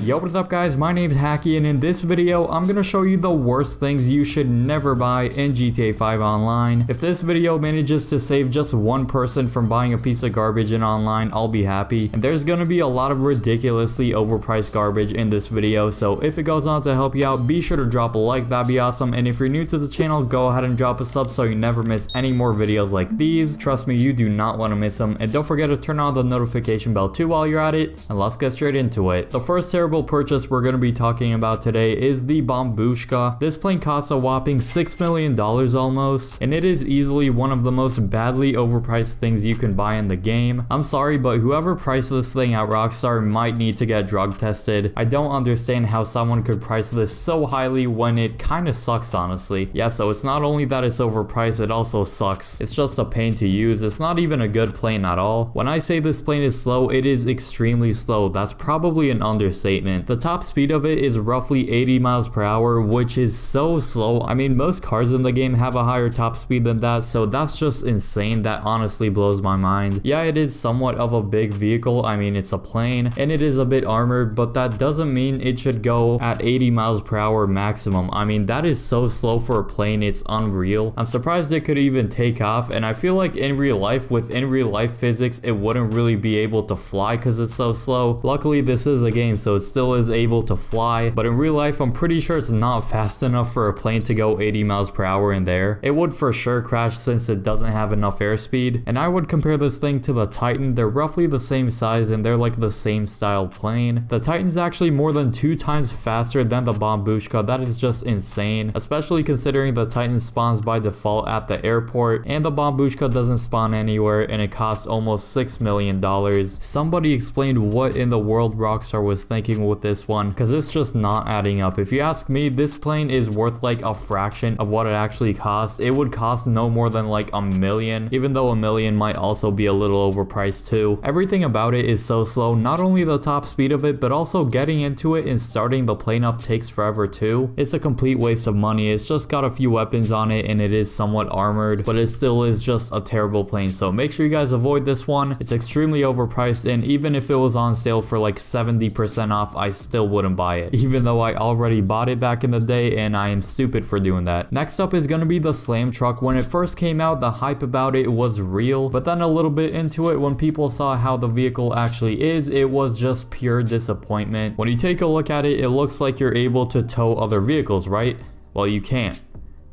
Yo, what's up guys, my name's Hakiii, and in this video I'm gonna show you the worst things you should never buy in GTA 5 Online. If this video manages to save just one person from buying a piece of garbage in online, I'll be happy. And there's gonna be a lot of ridiculously overpriced garbage in this video, so if it goes on to help you out, be sure to drop a like, that'd be awesome. And if you're new to the channel, go ahead and drop a sub so you never miss any more videos like these. Trust me, you do not want to miss them. And don't forget to turn on the notification bell too while you're at it, and let's get straight into it. The first terrible purchase we're going to be talking about today is the Bombushka. This plane costs a whopping $6 million almost, and it is easily one of the most badly overpriced things you can buy in the game. I'm sorry, but whoever priced this thing at Rockstar might need to get drug tested. I don't understand how someone could price this so highly when it kind of sucks, honestly. Yeah, so it's not only that it's overpriced, it also sucks. It's just a pain to use. It's not even a good plane at all. When I say this plane is slow, it is extremely slow. That's probably an understatement. The top speed of it is roughly 80 miles per hour, which is so slow. I mean, most cars in the game have a higher top speed than that, so that's just insane. That honestly blows my mind. Yeah, it is somewhat of a big vehicle. I mean, it's a plane and it is a bit armored, but that doesn't mean it should go at 80 miles per hour maximum. I mean, that is so slow for a plane, it's unreal. I'm surprised it could even take off, and I feel like in real life, with in real life physics, it wouldn't really be able to fly because it's so slow. Luckily, this is a game, so it still is able to fly, but in real life, I'm pretty sure it's not fast enough for a plane to go 80 miles per hour in there. It would for sure crash since it doesn't have enough airspeed. And I would compare this thing to the Titan. They're roughly the same size and they're like the same style plane. The Titan's actually more than 2 times faster than the Bombushka. That is just insane, especially considering the Titan spawns by default at the airport and the Bombushka doesn't spawn anywhere, and it costs almost $6 million. Somebody explained what in the world Rockstar was thinking with this one, because it's just not adding up. If you ask me, this plane is worth like a fraction of what it actually costs. It would cost no more than like $1 million, even though $1 million might also be a little overpriced too. Everything about it is so slow. Not only the top speed of it, but also getting into it and starting the plane up takes forever too. It's a complete waste of money. It's just got a few weapons on it and it is somewhat armored, but it still is just a terrible plane. So make sure you guys avoid this one. It's extremely overpriced, and even if it was on sale for like 70% off, I still wouldn't buy it, even though I already bought it back in the day and I am stupid for doing that. Next up is going to be the Slam truck. When it first came out, the hype about it was real, but then a little bit into it, when people saw how the vehicle actually is, it was just pure disappointment. When you take a look at it, it looks like you're able to tow other vehicles, right? Well, you can't,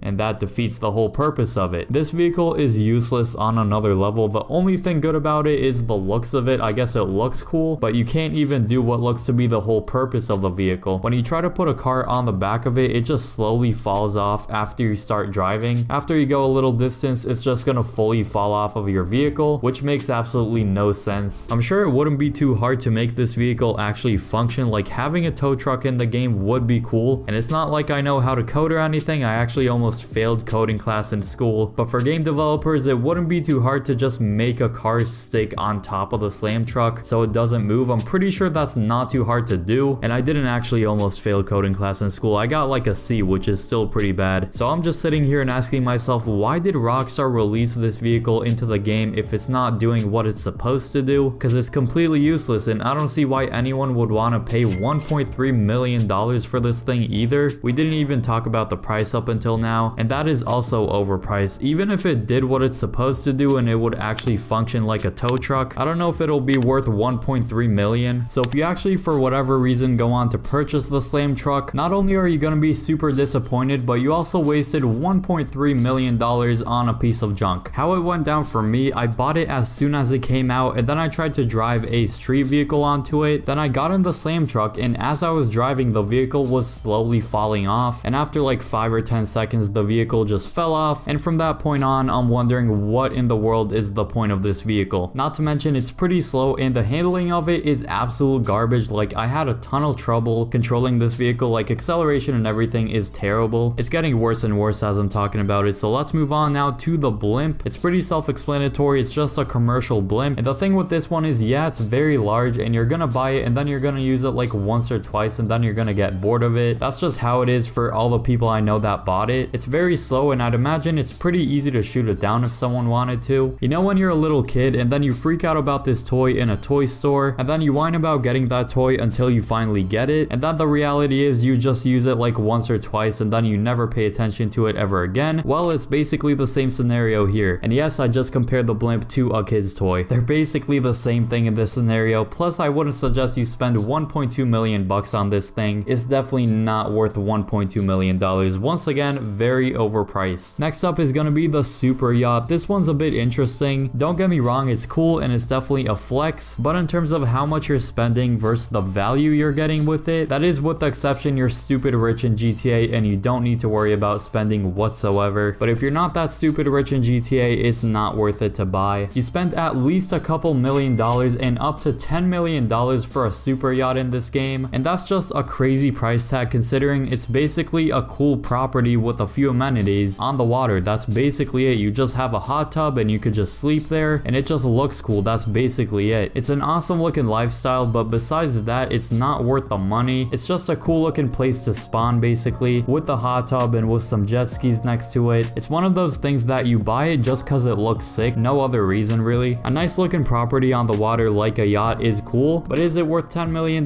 and that defeats the whole purpose of it. This vehicle is useless on another level. The only thing good about it is the looks of it. I guess it looks cool, but you can't even do what looks to be the whole purpose of the vehicle. When you try to put a car on the back of it, it just slowly falls off after you start driving. After you go a little distance, it's just gonna fully fall off of your vehicle, which makes absolutely no sense. I'm sure it wouldn't be too hard to make this vehicle actually function. Like, having a tow truck in the game would be cool, and it's not like I know how to code or anything. I actually almost failed coding class in school, but for game developers, it wouldn't be too hard to just make a car stick on top of the Slam truck so it doesn't move. I'm pretty sure that's not too hard to do, and I didn't actually almost fail coding class in school. I got like a C, which is still pretty bad. So I'm just sitting here and asking myself, why did Rockstar release this vehicle into the game if it's not doing what it's supposed to do? Because it's completely useless, and I don't see why anyone would want to pay $1.3 million for this thing either. We didn't even talk about the price up until now, and that is also overpriced. Even if it did what it's supposed to do and it would actually function like a tow truck, I don't know if it'll be worth 1.3 million. So if you actually for whatever reason go on to purchase the Slam truck, not only are you going to be super disappointed, but you also wasted $1.3 million on a piece of junk. How it went down for me, I bought it as soon as it came out, and then I tried to drive a street vehicle onto it. Then I got in the Slam truck, and as I was driving, the vehicle was slowly falling off, and after like 5 or 10 seconds, the vehicle just fell off, and from that point on, I'm wondering what in the world is the point of this vehicle. Not to mention, it's pretty slow, and the handling of it is absolute garbage. Like, I had a ton of trouble controlling this vehicle. Like, acceleration and everything is terrible. It's getting worse and worse as I'm talking about it. So let's move on now to the Blimp. It's pretty self-explanatory. It's just a commercial blimp, and the thing with this one is, yeah, it's very large, and you're gonna buy it and then you're gonna use it like once or twice, and then you're gonna get bored of it. That's just how it is for all the people I know that bought it. It's very slow, and I'd imagine it's pretty easy to shoot it down if someone wanted to. You know when you're a little kid and then you freak out about this toy in a toy store, and then you whine about getting that toy until you finally get it, and then the reality is you just use it like once or twice and then you never pay attention to it ever again? Well, it's basically the same scenario here. And yes, I just compared the Blimp to a kid's toy. They're basically the same thing in this scenario, plus I wouldn't suggest you spend 1.2 million bucks on this thing. It's definitely not worth 1.2 million dollars. Once again, very overpriced. Next up is gonna be the Super Yacht. This one's a bit interesting. Don't get me wrong, it's cool and it's definitely a flex, but in terms of how much you're spending versus the value you're getting with it, that is with the exception you're stupid rich in GTA and you don't need to worry about spending whatsoever. But if you're not that stupid rich in GTA, it's not worth it to buy. You spend at least a couple $1,000,000 and up to $10 million for a Super Yacht in this game, and that's just a crazy price tag considering it's basically a cool property with a few amenities on the water. That's basically it. You just have a hot tub and you could just sleep there and it just looks cool. That's basically it. It's an awesome looking lifestyle, but besides that, it's not worth the money. It's just a cool looking place to spawn basically, with the hot tub and with some jet skis next to it. It's one of those things that you buy it just cause it looks sick, no other reason really. A nice looking property on the water like a yacht is cool, but is it worth $10 million?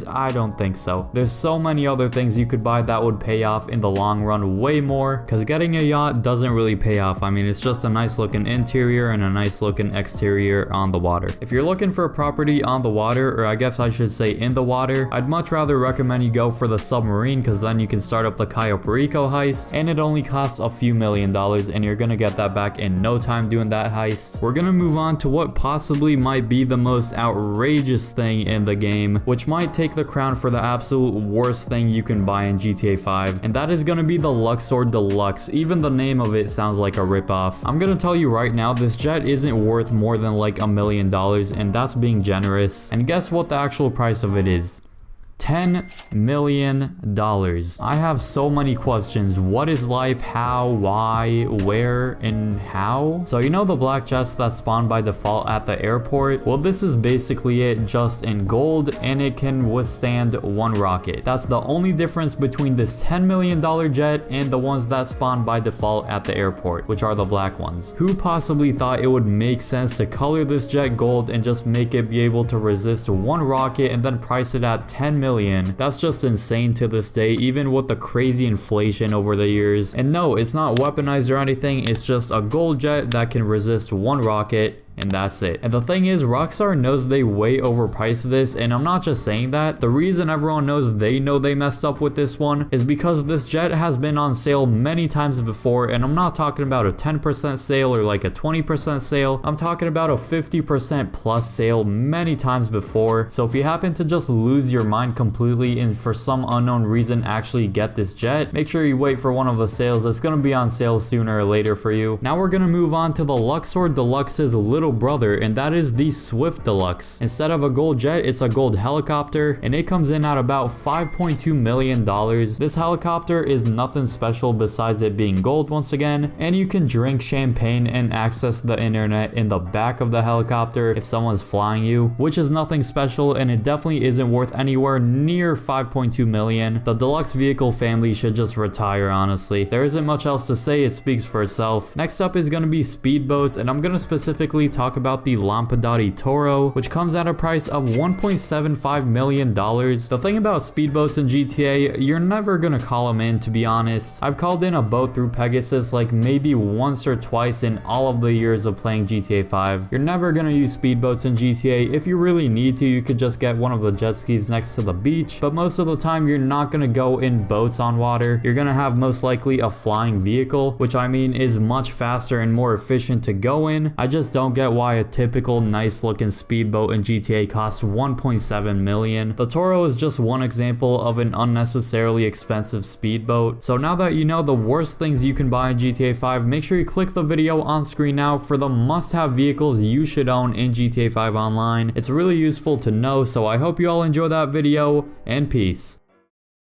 I don't think so. There's so many other things you could buy that would pay off in the long run way more, cause getting a yacht doesn't really pay off. I mean, it's just a nice looking interior and a nice looking exterior on the water. If you're looking for a property on the water, or I guess I should say in the water, I'd much rather recommend you go for the submarine, cause then you can start up the Cayo Perico heist and it only costs a few $1,000,000 and you're gonna get that back in no time doing that heist. We're gonna move on to what possibly might be the most outrageous thing in the game, which might take the crown for the absolute worst thing you can buy in GTA 5, and that is gonna be the Luxor Deluxe. Even the name of it sounds like a ripoff. I'm gonna tell you right now, this jet isn't worth more than like $1 million, and that's being generous. And guess what the actual price of it is? $10 million. I have so many questions. What is life? How? Why? Where? And how? So you know the black jets that spawn by default at the airport? Well, this is basically it, just in gold, and it can withstand one rocket. That's the only difference between this $10 million jet and the ones that spawn by default at the airport, which are the black ones. Who possibly thought it would make sense to color this jet gold and just make it be able to resist one rocket and then price it at $10 million? That's just insane to this day, even with the crazy inflation over the years. And no, it's not weaponized or anything, it's just a gold jet that can resist one rocket, and that's it. And the thing is, Rockstar knows they way overpriced this, and I'm not just saying that. The reason everyone knows they know they messed up with this one is because this jet has been on sale many times before, and I'm not talking about a 10% sale or like a 20% sale. I'm talking about a 50% plus sale many times before. So if you happen to just lose your mind completely and for some unknown reason actually get this jet, make sure you wait for one of the sales. It's gonna be on sale sooner or later for you. Now we're gonna move on to the Luxor Deluxe's little brother, and that is the Swift Deluxe. Instead of a gold jet, it's a gold helicopter, and it comes in at about $5.2 million. This helicopter is nothing special besides it being gold once again, and you can drink champagne and access the internet in the back of the helicopter if someone's flying you, which is nothing special, and it definitely isn't worth anywhere near $5.2 million. The Deluxe vehicle family should just retire, honestly. There isn't much else to say, it speaks for itself. Next up is going to be speedboats, and I'm going to specifically talk about the Lampadi Toro, which comes at a price of $1.75 million. The thing about speedboats in GTA, you're never gonna call them in, to be honest. I've called in a boat through Pegasus like maybe once or twice in all of the years of playing GTA 5. You're never gonna use speedboats in GTA. If you really need to, you could just get one of the jet skis next to the beach, but most of the time you're not gonna go in boats on water. You're gonna have most likely a flying vehicle, which I mean is much faster and more efficient to go in. I just don't get why a typical nice looking speedboat in GTA costs $1.7 million. The Toro is just one example of an unnecessarily expensive speedboat. So now that you know the worst things you can buy in GTA 5, make sure you click the video on screen now for the must-have vehicles you should own in GTA 5 Online. It's really useful to know, so I hope you all enjoy that video, and peace.